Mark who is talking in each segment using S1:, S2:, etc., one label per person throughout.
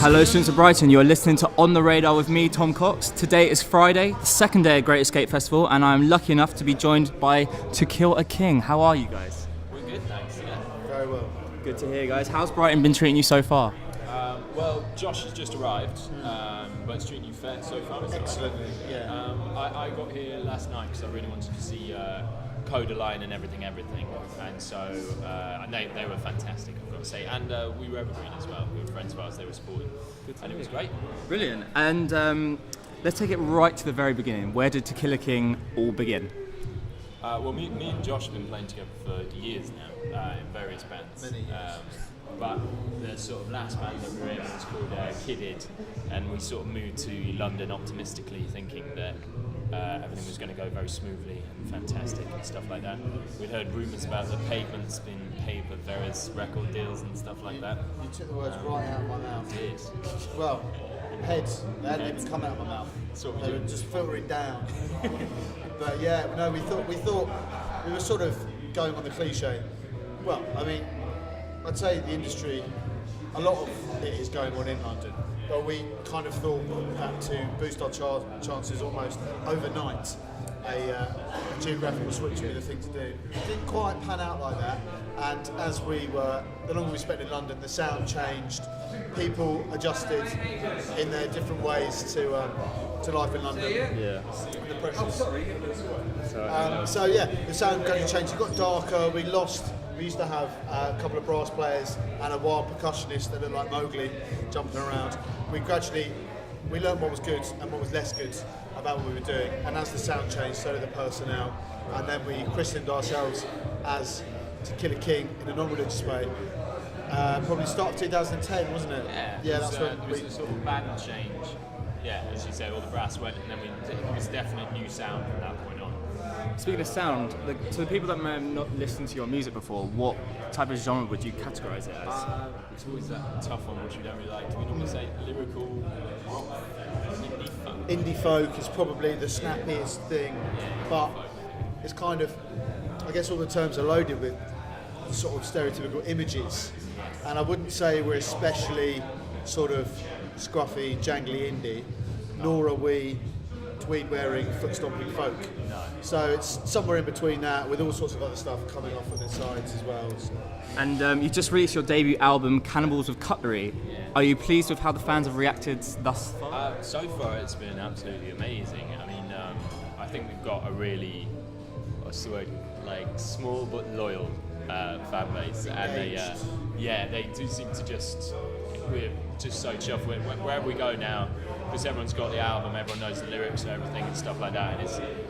S1: Hello students of Brighton, you are listening to On The Radar with me, Tom Cox. Today is Friday, the second day of Great Escape Festival, and I'm lucky enough to be joined by To Kill a King. How are you guys?
S2: We're good, thanks. Yeah.
S3: Very well.
S1: Good to hear, guys. How's Brighton been treating you so far?
S2: Well, Josh has just arrived, but it's treating you fair so far.
S3: Excellently, yeah.
S2: I got here last night because I really wanted to see Coda Line and everything, and so they were fantastic, I've got to say, and we were evergreen as well. We were friends of ours, they were supporting, and it was great.
S1: Brilliant. And let's take it right to the very beginning. Where did To Kill a King all begin?
S2: Well, me and Josh have been playing together for years now in various bands.
S3: Many years.
S2: But the sort of last band that we were in was called Kidded, and we sort of moved to London optimistically, thinking that everything was going to go very smoothly and fantastic and stuff like that. We'd heard rumours about the Pavement's been paid with various record deals and stuff like that.
S3: You took the words right out of my mouth.
S2: It is.
S3: Well, heads. They hadn't even come out of my mouth.
S2: Sort of
S3: they were just filtering down. But yeah, no, we thought we were sort of going on the cliche. Well, I mean, I'd say the industry, a lot of it is going on in London, but we kind of thought that to boost our chances almost overnight, a geographical switch would be the thing to do. It didn't quite pan out like that, and as the longer we spent in London, the sound changed, people adjusted in their different ways to life in London.
S1: Yeah.
S3: The pressures. So yeah, the sound gradually changed. It got darker. We used to have a couple of brass players and a wild percussionist that looked like Mowgli jumping around. We learned what was good and what was less good about what we were doing. And as the sound changed, so did the personnel. And then we christened ourselves as To Kill a King in a non-religious way. Probably start of 2010, wasn't it?
S2: Yeah,
S3: that's when
S2: it was a sort of band change. Yeah, as you say, all the brass went, and then it was definite new sound from that point on.
S1: Speaking of sound, to the people that may have not listened to your music before, what type of genre would you categorise it as?
S2: It's always that tough one which we don't really like. Do we normally say lyrical, indie folk?
S3: Indie folk is probably the snappiest thing, but it's kind of, I guess all the terms are loaded with sort of stereotypical images, and I wouldn't say we're especially sort of scruffy, jangly indie, nor are we tweed-wearing, foot-stomping folk.
S2: No.
S3: So it's somewhere in between that, with all sorts of other stuff coming off on the sides as well. So.
S1: And you just released your debut album, Cannibals with Cutlery.
S2: Yeah.
S1: Are you pleased with how the fans have reacted thus far?
S2: So far, it's been absolutely amazing. I mean, I think we've got a really, what's the word, like small but loyal fan base, and they do seem to we're just so chuffed wherever we go now, because everyone's got the album, everyone knows the lyrics and everything and stuff like that, and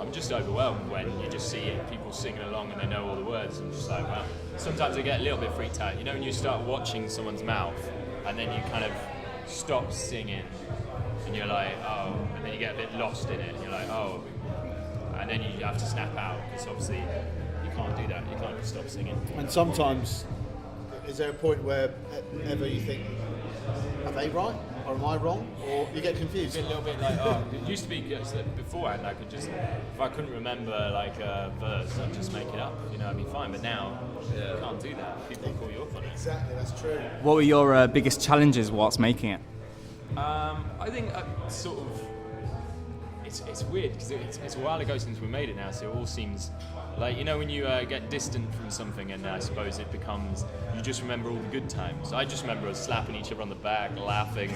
S2: I'm just overwhelmed when you just see people singing along and they know all the words, and just like, wow. Sometimes I get a little bit freaked out, you know, when you start watching someone's mouth and then you kind of stop singing and you're like, oh, and then you get a bit lost in it and you're like, oh, and then you have to snap out, because obviously you can't do that, you can't stop singing.
S3: And sometimes, is there a point where ever you think, are they right? Or am I wrong? Or you get confused?
S2: A little bit like, it used to be beforehand, I could just, if I couldn't remember like a verse, I'd just make it up, you know, I'd be fine. But now, you can't do that. People call you up on it.
S3: Exactly, that's true.
S1: What were your biggest challenges whilst making it?
S2: I think sort of, it's weird because it's a while ago since we made it now, so it all seems like, you know, when you get distant from something, and I suppose it becomes, you just remember all the good times. I just remember us slapping each other on the back, laughing,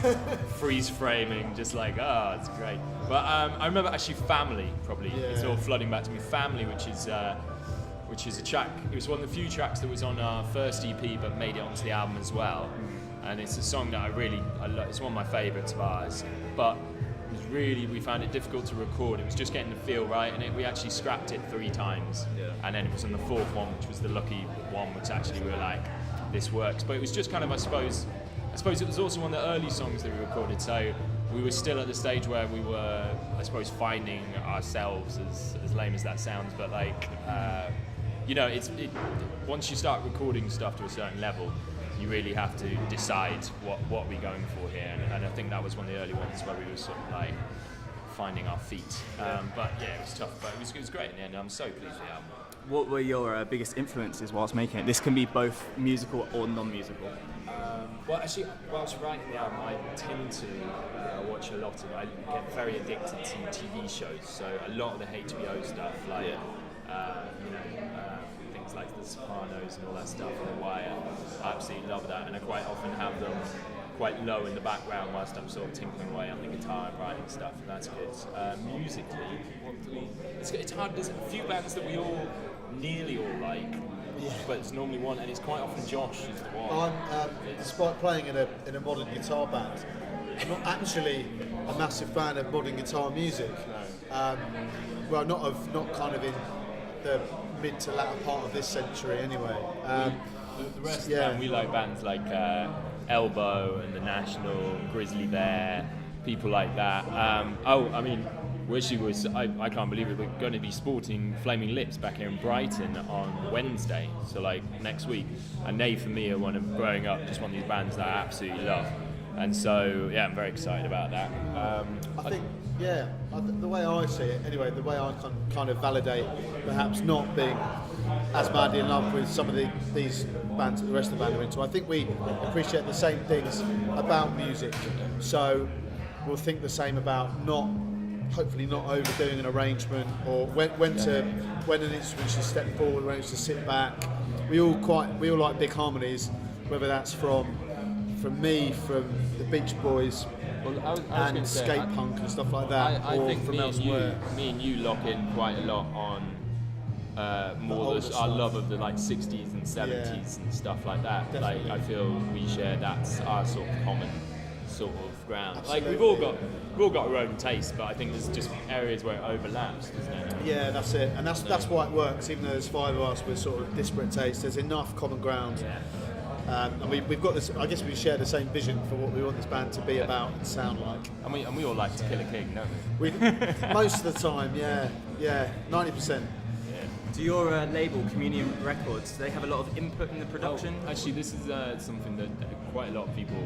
S2: freeze framing, just like, it's great. But I remember actually Family, probably, it's all flooding back to me. Family, which is a track, it was one of the few tracks that was on our first EP but made it onto the album as well. And it's a song that I love, it's one of my favourites of ours. But we found it difficult to record. It was just getting the feel right, and we actually scrapped it 3 times. And then it was on the 4th one, which was the lucky one, which actually we were like, this works. But it was just kind of, I suppose it was also one of the early songs that we recorded, so we were still at the stage where we were, I suppose, finding ourselves, as lame as that sounds, but like, you know, once you start recording stuff to a certain level, you really have to decide what we're going for here, and I think that was one of the early ones where we were sort of like finding our feet. But yeah, it was tough, but it was great in the end. I'm so pleased with the album.
S1: What were your biggest influences whilst making it? This can be both musical or non-musical.
S2: Well, actually, whilst writing the album, I tend to watch a lot of. I get very addicted to TV shows, so a lot of the HBO stuff, like things like The Sopranos and all that stuff, and The Wire. I absolutely love that, and I quite often have them quite low in the background whilst I'm sort of tinkering away on the guitar and writing stuff, and that's good. Musically, it's hard. There's a few bands that we all nearly all like. Yeah. But it's normally one, and it's quite often Josh is the one.
S3: Despite playing in a modern guitar band, I'm not actually a massive fan of modern guitar music.
S2: No.
S3: Well, not kind of in the mid to latter part of this century, anyway.
S2: The rest of the band, we like bands like Elbow and The National, Grizzly Bear, people like that. I can't believe it, we're going to be sporting Flaming Lips back here in Brighton on Wednesday, so like next week. And they, for me, are one of growing up, just one of these bands that I absolutely love. And so, yeah, I'm very excited about that.
S3: I think, the way I see it, anyway, the way I kind of validate perhaps not being as madly in love with some of these bands that the rest of the band are into, I think we appreciate the same things about music. So we'll think the same about hopefully not overdoing an arrangement, or when an instrument should step forward, when it's to sit back. We all like big harmonies, whether that's from me, from the Beach Boys, and skate punk and stuff like that,
S2: I
S3: or
S2: think
S3: from elsewhere.
S2: Me and you lock in quite a lot on our love of the like 60s and 70s and stuff like that.
S3: Definitely.
S2: Like I feel we share that's our sort of common sort of ground.
S3: Absolutely.
S2: Like we've all got our own taste, but I think there's just areas where it overlaps, doesn't it?
S3: Yeah, that's it, and that's why it works. Even though there's five of us with sort of disparate tastes, there's enough common ground.
S2: Yeah.
S3: And we've got this. I guess we share the same vision for what we want this band to be about and sound like.
S2: And we all like To Kill a King, don't we?
S3: Most of the time, 90%.
S1: Do your label, Communion Records, do they have a lot of input in the production?
S2: Actually, this is something that quite a lot of people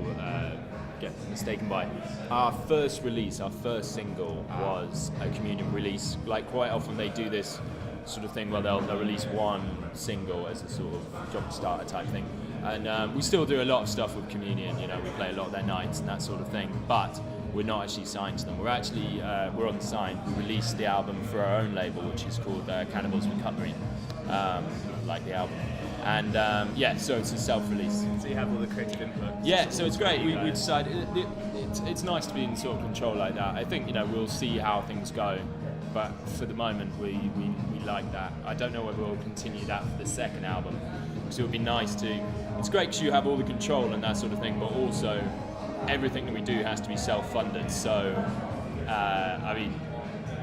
S2: get mistaken by. Our first release, our first single was a Communion release. Like quite often they do this sort of thing where they'll release one single as a sort of jump starter type thing. And we still do a lot of stuff with Communion, we play a lot of their nights and that sort of thing, but we're not actually signed to them. We're actually, we're unsigned. We released the album for our own label, which is called Cannibals with Cutlery, like the album. And so it's a self-release.
S1: So you have all the creative input.
S2: Yeah, so it's great. We decided, it's nice to be in sort of control like that. I think, we'll see how things go, but for the moment we like that. I don't know whether we'll continue that for the second album, because it would be nice to, it's great because you have all the control and that sort of thing, but also everything that we do has to be self-funded. So,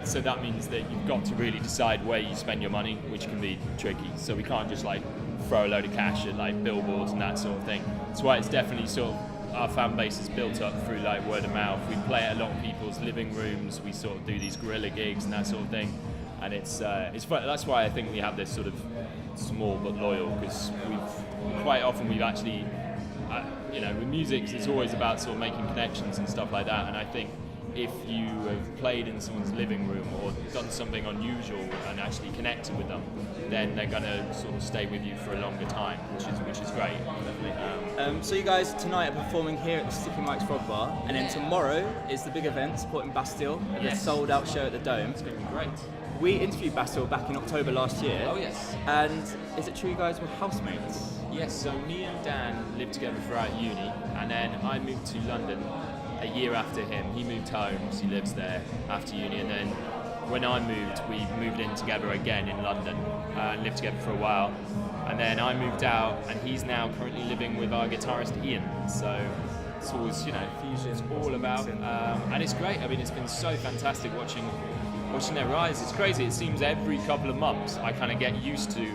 S2: so that means that you've got to really decide where you spend your money, which can be tricky. So we can't just like throw a load of cash at like billboards and that sort of thing. That's why it's definitely sort of, our fan base is built up through like word of mouth. We play at a lot of people's living rooms. We sort of do these guerrilla gigs and that sort of thing. And it's fun. That's why I think we have this sort of small but loyal, because we've actually, with music, it's always about sort of making connections and stuff like that. And I think if you have played in someone's living room or done something unusual and actually connected with them, then they're going to sort of stay with you for a longer time, which is great.
S1: So you guys tonight are performing here at the Sticky Mike's Frog Bar, and then tomorrow is the big event supporting Bastille at the sold-out show at the Dome.
S2: It's going to be great.
S1: We interviewed Bastille back in October last year.
S2: Oh yes.
S1: And is it true you guys were housemates?
S2: Yes, so me and Dan lived together throughout uni, and then I moved to London a year after him. He moved home, so he lives there after uni, and then when I moved, we moved in together again in London and lived together for a while. And then I moved out, and he's now currently living with our guitarist Ian. So it's always, fusion. It's all about, and it's great. I mean, it's been so fantastic watching their rise. It's crazy. It seems every couple of months I kind of get used to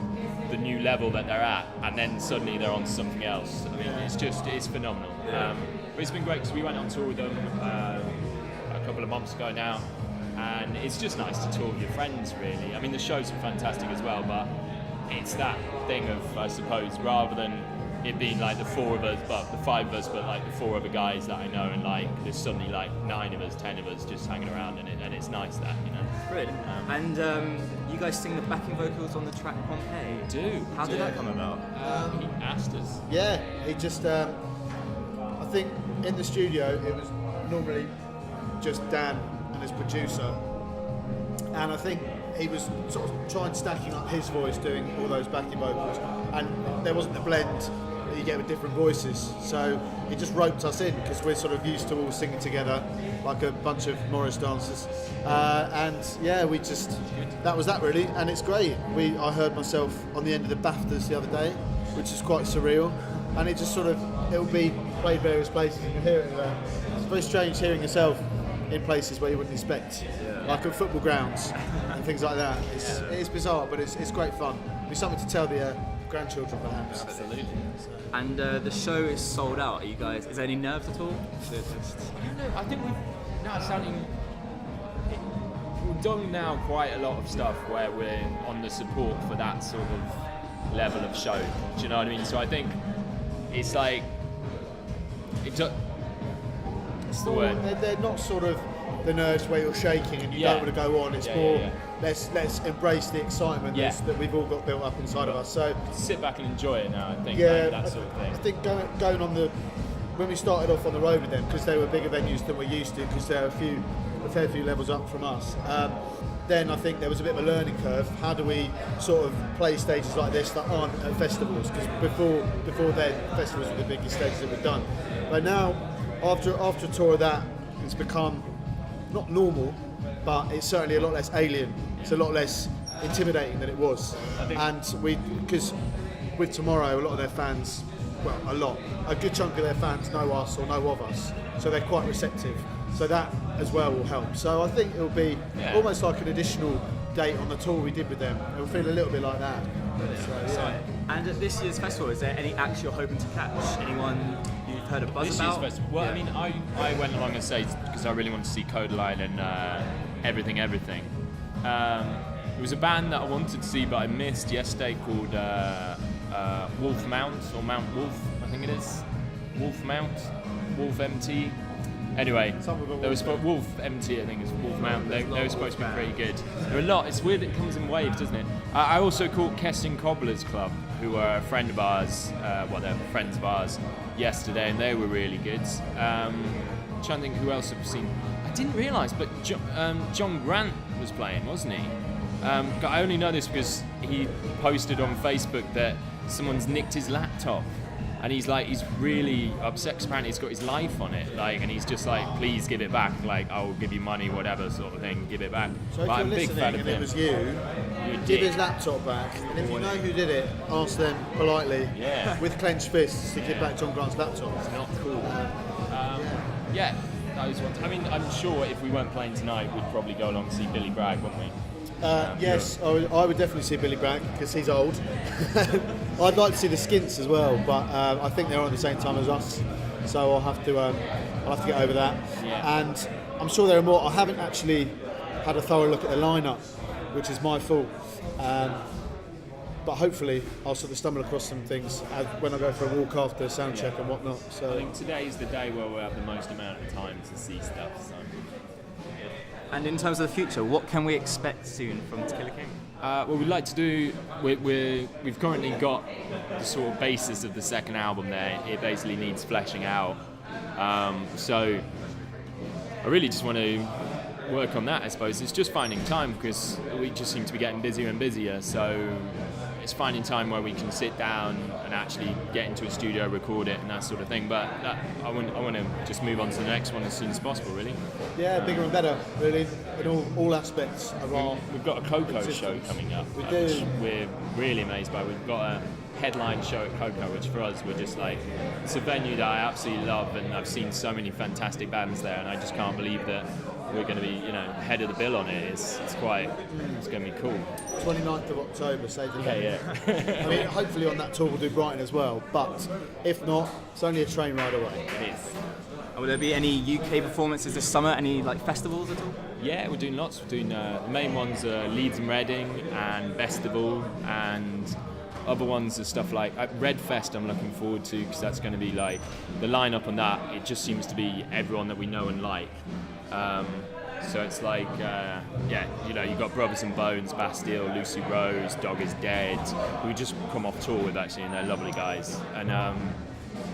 S2: the new level that they're at, and then suddenly they're on something else. I mean, it's phenomenal. But it's been great because we went on tour with them a couple of months ago now, and it's just nice to tour with your friends, really. I mean, the shows are fantastic as well, but it's that thing of, I suppose, rather than it being like the four of us, but the five of us, but like the four other guys that I know, and like there's suddenly like 9 of us, 10 of us just hanging around, and it's nice that, you know.
S1: Brilliant. And you guys sing the backing vocals on the track Pompeii.
S2: We do.
S1: How did that come about?
S2: He asked us.
S3: Yeah, he just, I think in the studio it was normally just Dan and his producer, and I think he was sort of trying stacking up his voice doing all those backing vocals, and there wasn't the blend that you get with different voices, so he just roped us in because we're sort of used to all singing together like a bunch of Morris dancers, and yeah, we just, that was that really, and it's great. I heard myself on the end of the BAFTAs the other day, which is quite surreal, and it just sort of, it'll be played various places and you hear it it's very strange hearing yourself in places where you wouldn't expect, like at football grounds and things like that. It is bizarre, but it's great fun. It'll be something to tell the grandchildren perhaps.
S2: Absolutely.
S1: And the show is sold out. Are you guys? Is there any nerves at all?
S2: I think we've done now quite a lot of stuff where we're on the support for that sort of level of show. Do you know what I mean? So I think it's like it's the word.
S3: They're not sort of the nerves where you're shaking and you don't want to go on. It's more let's embrace the excitement that we've all got built up inside of us. So
S2: sit back and enjoy it now. I think that sort of thing.
S3: I think going on when we started off on the road with them, because they were bigger venues than we're used to, because they're a fair few levels up from us. Then I think there was a bit of a learning curve. How do we sort of play stages like this that aren't at festivals? Because before then, festivals were the biggest stages that we've done. But now, after a tour of that, it's become not normal, but it's certainly a lot less alien. It's a lot less intimidating than it was. And because with Tomorrow, a lot of their fans, well, a good chunk of their fans know us or know of us, so they're quite receptive. So that as well will help. So I think it'll be almost like an additional date on the tour we did with them. It'll feel a little bit like that. So,
S1: And at this year's festival, is there any acts you're hoping to catch? Anyone you've heard a buzz about?
S2: This year's festival. Well, I mean, I went along and say because I really want to see Cutlery and Everything. There was a band that I wanted to see but I missed yesterday called Wolf Mount or Mount Wolf, I think it is. Wolf Mount, Wolf MT. Anyway, there was Wolf MT, I think it's Wolf Mount. They were supposed to be pretty good. There were a lot. It's weird it comes in waves, doesn't it? I also caught Keston Cobblers Club, who are a friend of ours, they're friends of ours, yesterday, and they were really good. Trying to think who else I've seen. I didn't realise, but John Grant was playing, wasn't he? I only know this because he posted on Facebook that someone's nicked his laptop. And he's really upset because apparently he's got his life on it, and he's just like, please give it back, I'll give you money, whatever sort of thing, give it back.
S3: So if you're listening and it was you give his laptop back, and if you know who did it, ask them politely, with clenched fists, to give back John Grant's laptop.
S2: It's not cool. Those ones. I mean, I'm sure if we weren't playing tonight, we'd probably go along to see Billy Bragg, wouldn't we?
S3: Yes, I would definitely see Billy Bragg because he's old. I'd like to see the Skints as well, but I think they're on at the same time as us, so I'll have to get over that.
S2: Yeah.
S3: And I'm sure there are more. I haven't actually had a thorough look at the lineup, which is my fault. But hopefully I'll sort of stumble across some things when I go for a walk after sound check and whatnot. So
S2: I think today's the day where we'll have the most amount of time to see stuff. So.
S1: And in terms of the future, what can we expect soon from To Kill a King?
S2: Well, we'd like to do. We've currently got the sort of basis of the second album there. It basically needs fleshing out. So I really just want to work on that. I suppose it's just finding time because we just seem to be getting busier and busier. So it's finding time where we can sit down and actually get into a studio, record it, and that sort of thing. But I want to just move on to the next one as soon as possible, really.
S3: Yeah, bigger and better, really, in all aspects of our.
S2: We've got a Coco show coming up, which we're really amazed by. We've got a headline show at Coco, which for us, we're just like, it's a venue that I absolutely love, and I've seen so many fantastic bands there, and I just can't believe that we're going to be, head of the bill on it. It's going to be cool.
S3: 29th of October, save the date.
S2: Yeah.
S3: I mean, hopefully on that tour we'll do Brighton as well, but if not, it's only a train ride away.
S2: It is.
S1: Will there be any UK performances this summer? Any festivals at all?
S2: Yeah, we're doing lots. We're doing the main ones are Leeds and Reading and Bastille and other ones are stuff like Red Fest. I'm looking forward to because that's going to be like the lineup on that. It just seems to be everyone that we know and like. So it's like, you've got Brothers and Bones, Bastille, Lucy Rose, Dog is Dead, who we just come off tour with actually, and they're lovely guys. And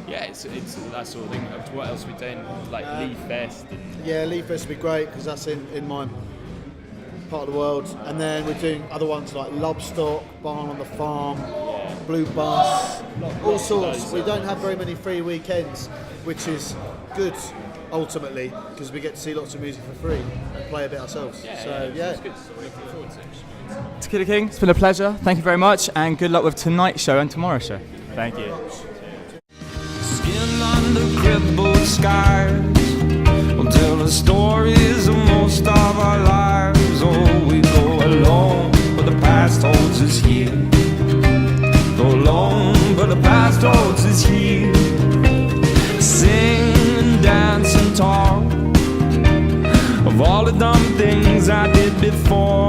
S2: it's that sort of thing. What else are we doing? Like Leaf Fest.
S3: Leaf Fest would be great because that's in my part of the world. And then we're doing other ones like Lobstock, Barn on the Farm, Blue Bus, all sorts. We don't have very many free weekends, which is good. Ultimately, because we get to see lots of music for free and play a bit ourselves.
S2: It's good. Looking forward to it.
S1: Tequila King, it's been a pleasure. Thank you very much, and good luck with tonight's show and tomorrow's show. Thank you.
S4: Skin under crippled skies, we'll tell the stories of most of our lives. Oh, we go alone, but the past holds us here. Go alone, but the past holds us here. Sing and dance and talk of all the dumb things I did before.